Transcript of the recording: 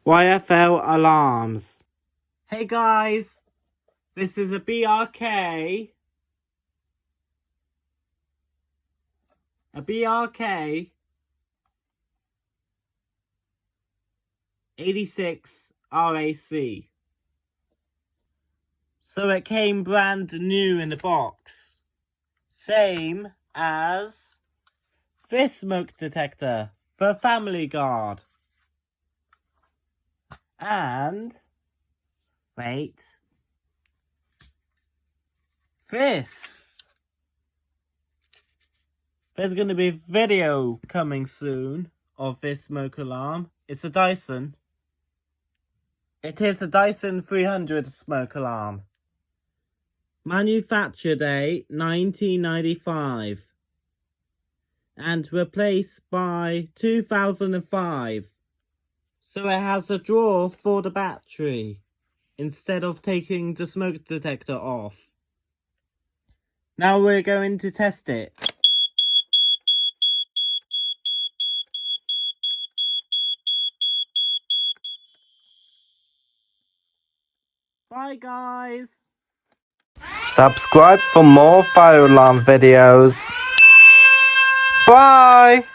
YFL alarms. Hey guys, this is a BRK. A BRK 86 RAC. So it came brand new in the box. Same as this smoke detector for Family Guard. And, wait, this. There's going to be a video coming soon of this smoke alarm. It's a Dyson. It is a Dyson 300 smoke alarm. Manufacture date 1995. And replaced by 2005. So it has a drawer for the battery, instead of taking the smoke detector off. Now we're going to test it. Bye guys! Subscribe for more fire alarm videos. Bye!